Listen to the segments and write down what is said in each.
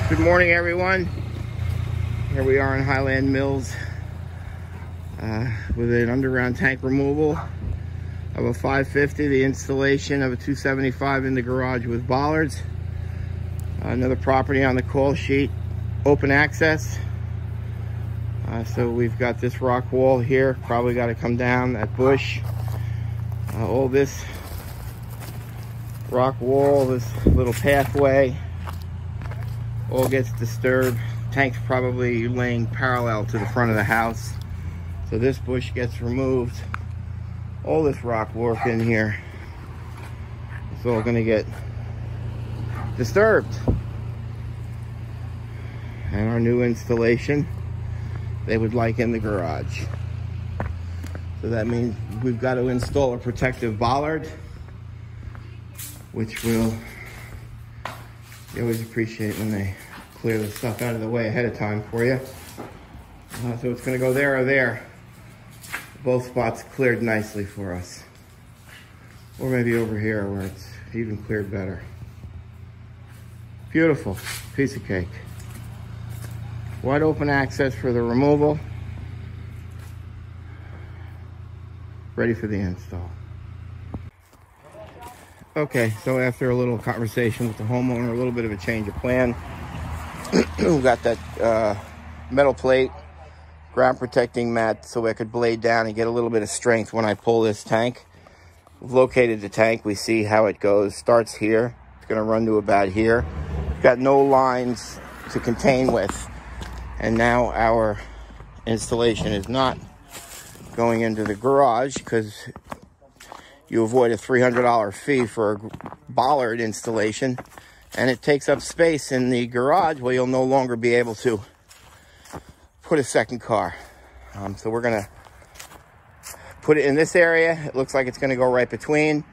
Good morning, everyone. Here we are in Highland Mills with an underground tank removal of a 550, the installation of a 275 in the garage with bollards. Another property on the call sheet, open access. So we've got this rock wall here, probably got to come down that bush. All this rock wall, this little pathway, all gets disturbed. Tank's probably laying parallel to the front of the house. So this bush gets removed. All this rock work in here, it's all gonna get disturbed. And our new installation, they would like in the garage. So that means we've got to install a protective bollard, which will, you always appreciate when they clear the stuff out of the way ahead of time for you. So it's gonna go there or there. Both spots cleared nicely for us. Or maybe over here where it's even cleared better. Beautiful piece of cake. Wide open access for the removal. Ready for the install. Okay, so after a little conversation with the homeowner, a little bit of a change of plan. We got that metal plate, ground protecting mat, so I could blade down and get a little bit of strength when I pull this tank. We've located the tank. We see how it goes. Starts here. It's going to run to about here. Got no lines to contain with. And now our installation is not going into the garage because you avoid a $300 fee for a bollard installation, and it takes up space in the garage where you'll no longer be able to put a second car. So we're gonna put it in this area. It looks like it's gonna go right between.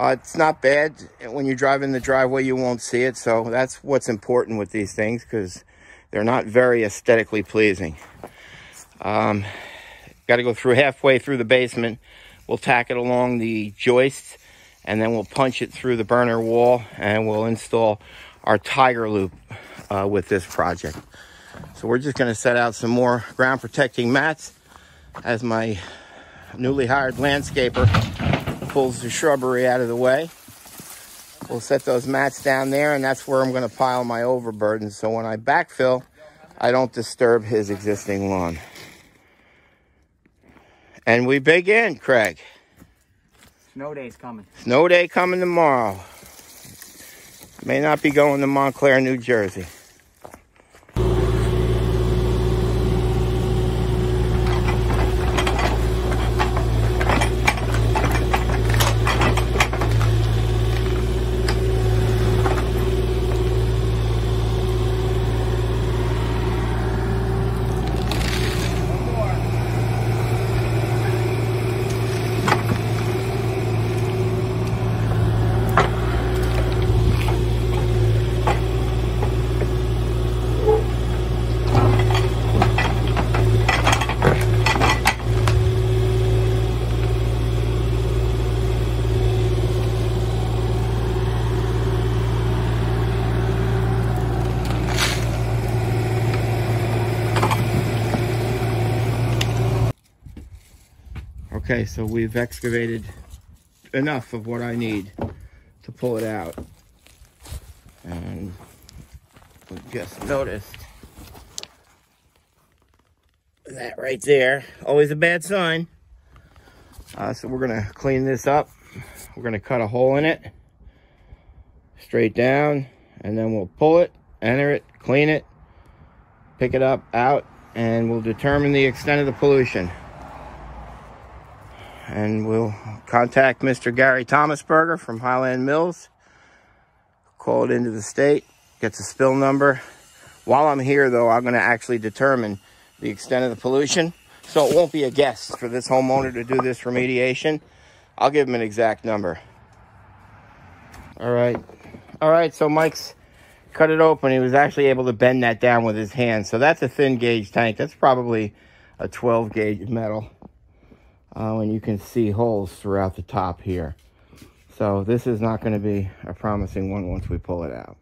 It's not bad. When you drive in the driveway, you won't see it. So that's what's important with these things, because they're not very aesthetically pleasing. Got to go through halfway through the basement. We'll tack it along the joists, and then we'll punch it through the burner wall, and we'll install our tiger loop with this project. So we're just going to set out some more ground protecting mats as my newly hired landscaper pulls the shrubbery out of the way. We'll set those mats down there, and that's where I'm going to pile my overburden, so when I backfill, I don't disturb his existing lawn. And we begin, Craig. Snow day's coming. Snow day coming tomorrow. May not be going to Montclair, New Jersey. Okay, so we've excavated enough of what I need to pull it out. And we just noticed that right there. Always a bad sign. So we're gonna clean this up. We're gonna cut a hole in it, straight down, and then we'll pull it, enter it, clean it, pick it up, out, and we'll determine the extent of the pollution. And we'll contact Mr. Gary Thomasberger from Highland Mills, call it into the state, gets a spill number. While I'm here, though, I'm going to actually determine the extent of the pollution. So it won't be a guess for this homeowner to do this remediation. I'll give him an exact number. All right, so Mike's cut it open. He was actually able to bend that down with his hand. So that's a thin gauge tank. That's probably a 12 gauge metal. And you can see holes throughout the top here. So this is not going to be a promising one once we pull it out.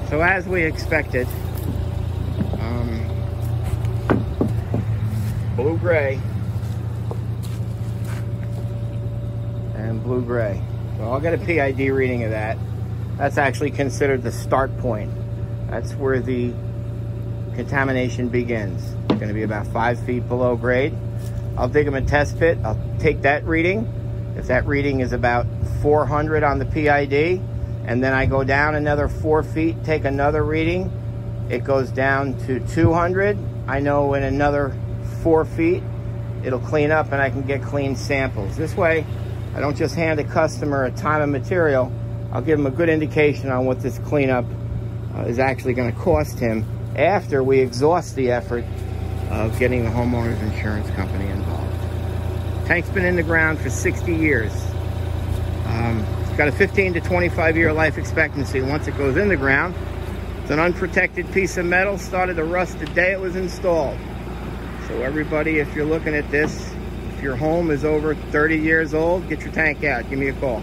So as we expected, blue-gray and blue-gray. So I'll get a PID reading of that. That's actually considered the start point. That's where the contamination begins. It's going to be about 5 feet below grade. I'll dig them a test pit. I'll take that reading. If that reading is about 400 on the PID, and then I go down another 4 feet, take another reading, it goes down to 200. I know in another 4 feet, it'll clean up and I can get clean samples. This way, I don't just hand a customer a ton of material. I'll give him a good indication on what this cleanup is actually going to cost him after we exhaust the effort of getting the homeowner's insurance company involved. Tank's been in the ground for 60 years. It's got a 15 to 25 year life expectancy once it goes in the ground. It's an unprotected piece of metal, started to rust the day it was installed. So everybody, if you're looking at this, if your home is over 30 years old, get your tank out, give me a call.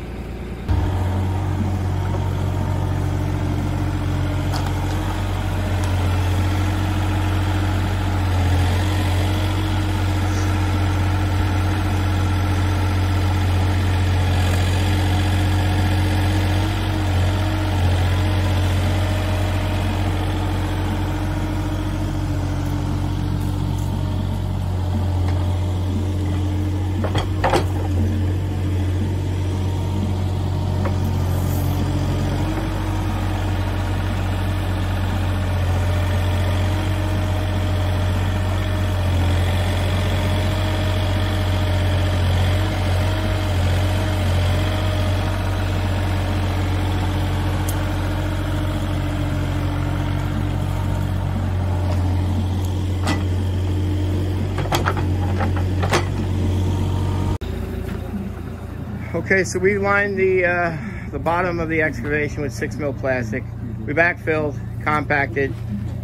Okay, so we lined the bottom of the excavation with 6 mil plastic. We backfilled, compacted.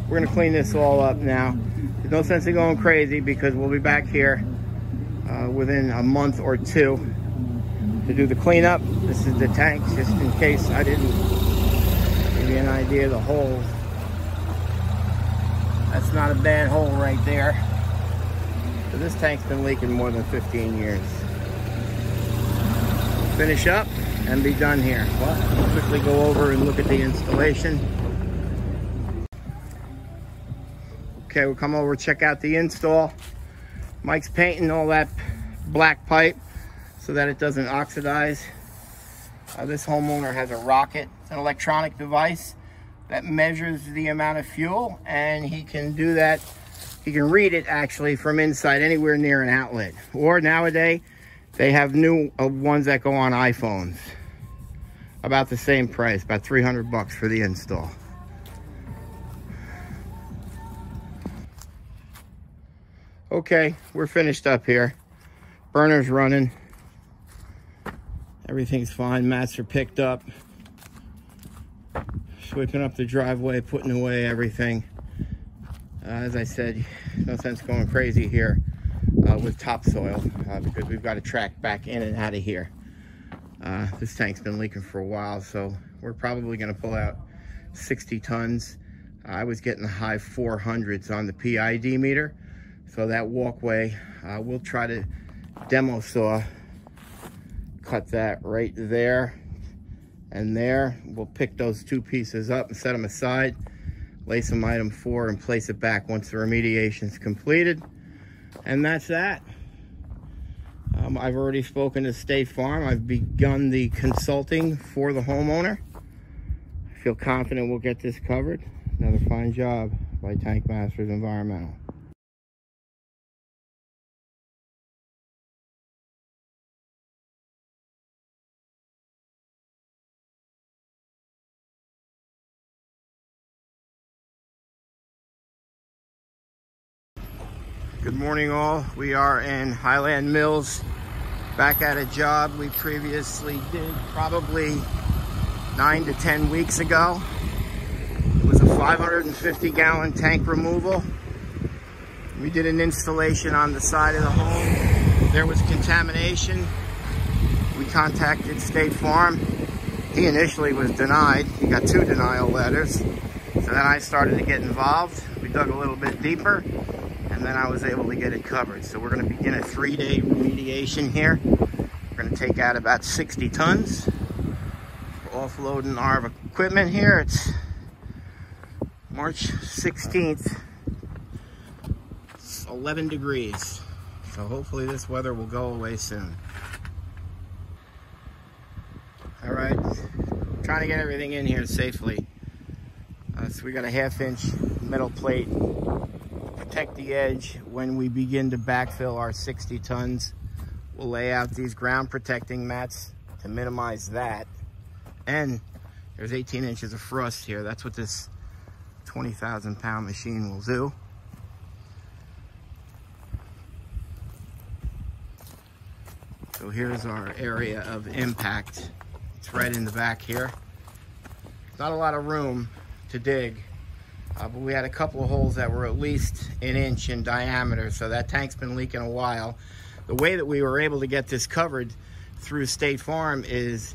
We're gonna clean this all up now. There's no sense in going crazy because we'll be back here within a month or 2 to do the cleanup. This is the tank, just in case I didn't give you an idea of the holes. That's not a bad hole right there. So this tank's been leaking more than 15 years. Finish up and be done here. Well, we'll quickly go over and look at the installation. Okay, we'll come over, check out the install. Mike's painting all that black pipe so that it doesn't oxidize. This homeowner has a rocket. It's an electronic device that measures the amount of fuel, and he can do that. He can read it actually from inside anywhere near an outlet. Or nowadays, they have new ones that go on iPhones. About the same price, about 300 bucks for the install. Okay, we're finished up here. Burner's running. Everything's fine. Mats are picked up. Sweeping up the driveway, putting away everything. As I said, no sense going crazy here with topsoil because we've got to track back in and out of here. This tank's been leaking for a while, so we're probably going to pull out 60 tons. I was getting the high 400s on the PID meter, so that walkway, we'll try to demo saw, cut that right there and there. We'll pick those 2 pieces up and set them aside, lay some item 4 and place it back once the remediation is completed. And that's that. I've already spoken to State Farm. I've begun the consulting for the homeowner. Feel confident we'll get this covered. Another fine job by Tank Masters Environmental. Good morning all. We are in Highland Mills, back at a job we previously did probably 9 to 10 weeks ago. It was a 550-gallon tank removal. We did an installation on the side of the home. There was contamination. We contacted State Farm. He initially was denied. He got 2 denial letters. So then I started to get involved. We dug a little bit deeper, and then I was able to get it covered. So we're going to begin a 3-day remediation here. We're going to take out about 60 tons. We're offloading our equipment here. It's March 16th. It's 11 degrees. So hopefully this weather will go away soon. All right, trying to get everything in here safely. So we got a 1/2-inch metal plate to protect the edge. When we begin to backfill our 60 tons, we'll lay out these ground protecting mats to minimize that. And there's 18 inches of frost here. That's what this 20,000-pound machine will do. So here's our area of impact. It's right in the back here. Not a lot of room to dig, but we had a couple of holes that were at least 1 inch in diameter, so that tank's been leaking a while. The way that we were able to get this covered through State Farm is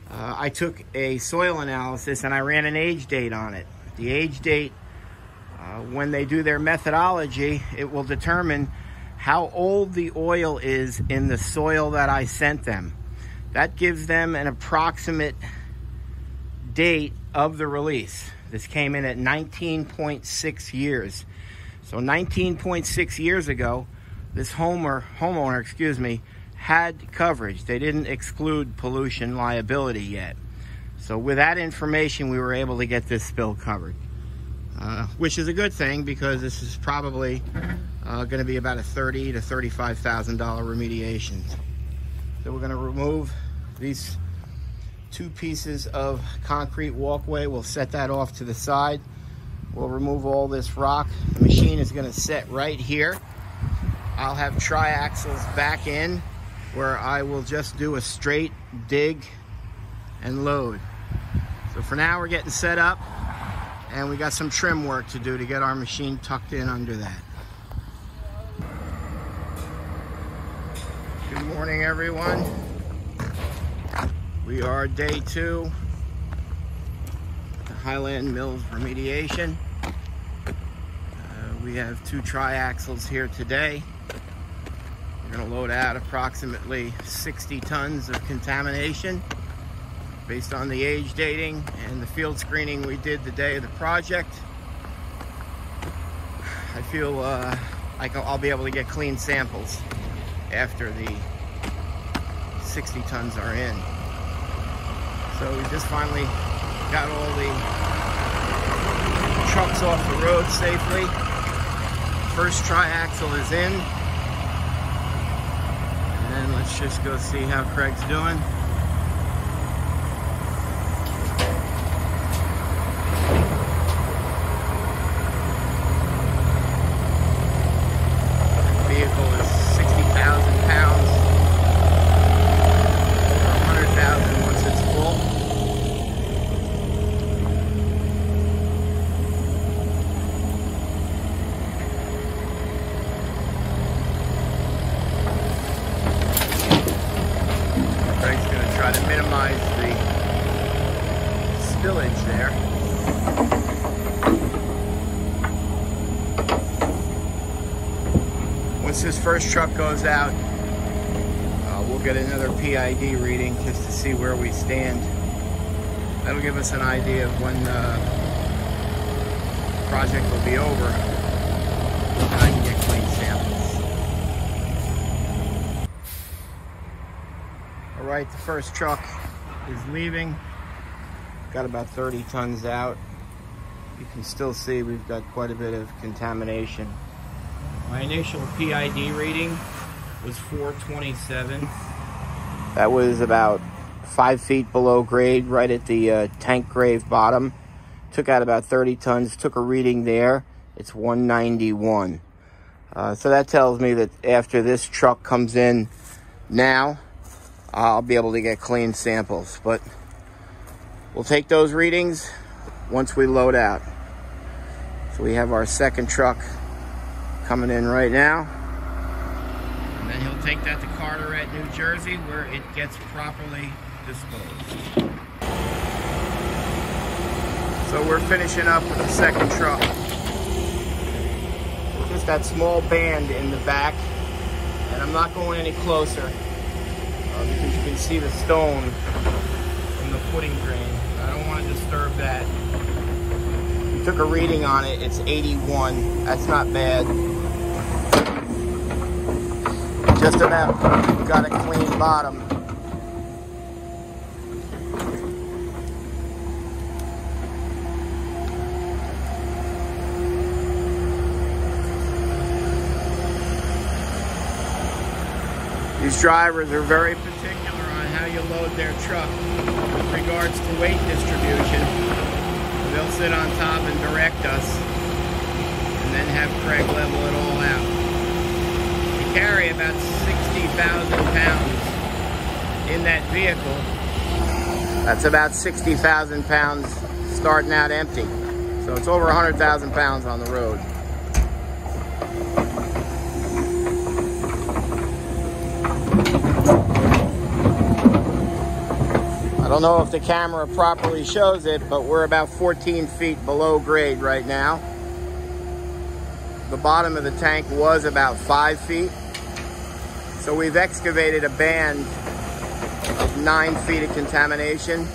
I took a soil analysis and I ran an age date on it. The age date, when they do their methodology, it will determine how old the oil is in the soil that I sent them. That gives them an approximate date of the release. This came in at 19.6 years. So 19.6 years ago, this homeowner, had coverage. They didn't exclude pollution liability yet. So with that information, we were able to get this spill covered, which is a good thing because this is probably going to be about a $30,000 to $35,000 remediation. So we're going to remove these 2 pieces of concrete walkway. We'll set that off to the side. We'll remove all this rock. The machine is going to set right here. I'll have triaxles back in where I will just do a straight dig and load. So for now we're getting set up, and we got some trim work to do to get our machine tucked in under that. Good morning everyone. We are day 2, the Highland Mills remediation. We have 2 triaxles here today. We're going to load out approximately 60 tons of contamination based on the age dating and the field screening we did the day of the project. I feel I'll be able to get clean samples after the 60 tons are in. So we just finally got all the trucks off the road safely. First triaxle is in. And let's just go see how Craig's doing. The vehicle is 60,000 pounds. Or 100,000 once it's full. Try to minimize the spillage there. Once this first truck goes out, we'll get another PID reading just to see where we stand. That'll give us an idea of when the project will be over and I can get clean samples. All right, the first truck is leaving. got about 30 tons out. You can still see we've got quite a bit of contamination. My initial PID reading was 427. That was about 5 feet below grade, right at the tank grave bottom. Took out about 30 tons, took a reading there. It's 191. So that tells me that after this truck comes in now, I'll be able to get clean samples. But we'll take those readings once we load out. So we have our second truck coming in right now. And then he'll take that to Carteret, New Jersey, where it gets properly disposed. So we're finishing up with the second truck. Just that small band in the back, and I'm not going any closer because you can see the stone in the footing drain. I don't want to disturb that. We took a reading on it. It's 81. That's not bad. Just about got a clean bottom. These drivers are very particular on how you load their truck with regards to weight distribution. They'll sit on top and direct us and then have Craig level it all out. We carry about 60,000 pounds in that vehicle. That's about 60,000 pounds starting out empty. So it's over 100,000 pounds on the road. I don't know if the camera properly shows it, but we're about 14 feet below grade right now. The bottom of the tank was about 5 feet. So we've excavated a band of 9 feet of contamination.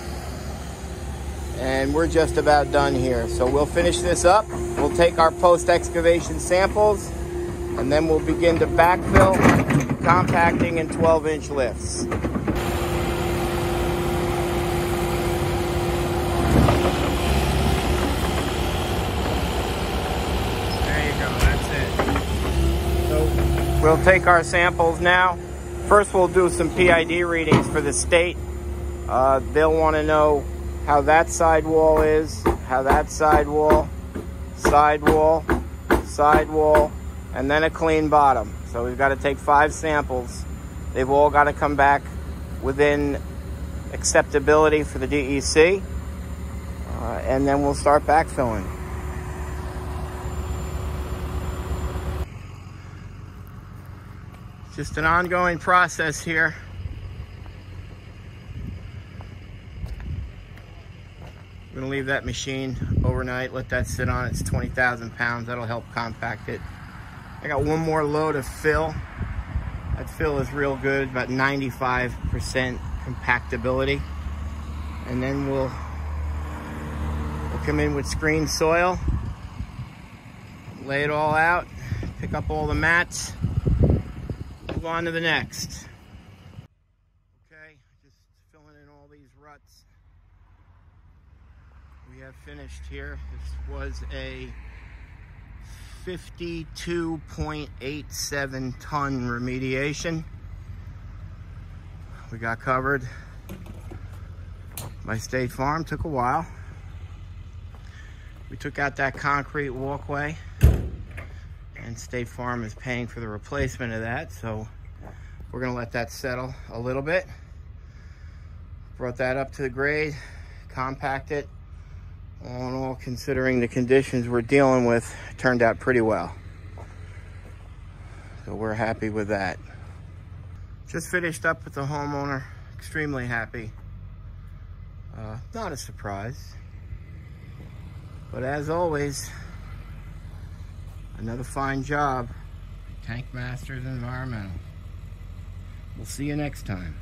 And we're just about done here. So we'll finish this up. We'll take our post-excavation samples, and then we'll begin to backfill, compacting in 12-inch lifts. We'll take our samples now. First, we'll do some PID readings for the state. They'll want to know how that sidewall is, how that sidewall, sidewall, and then a clean bottom. So we've got to take 5 samples. They've all got to come back within acceptability for the DEC. And then we'll start backfilling. Just an ongoing process here. We're gonna leave that machine overnight, let that sit on. It's 20,000 pounds. That'll help compact it. I got one more load of fill. That fill is real good, about 95% compactability. And then we'll come in with screen soil, lay it all out, pick up all the mats, move on to the next. Okay, just filling in all these ruts. We have finished here. This was a 52.87 ton remediation. We got covered by State Farm. Took a while. We took out that concrete walkway, and State Farm is paying for the replacement of that, so we're gonna let that settle a little bit. Brought that up to the grade, compact it. All in all, considering the conditions we're dealing with, turned out pretty well. So we're happy with that. Just finished up with the homeowner, extremely happy. Not a surprise. But as always, another fine job. Tank Masters Environmental. We'll see you next time.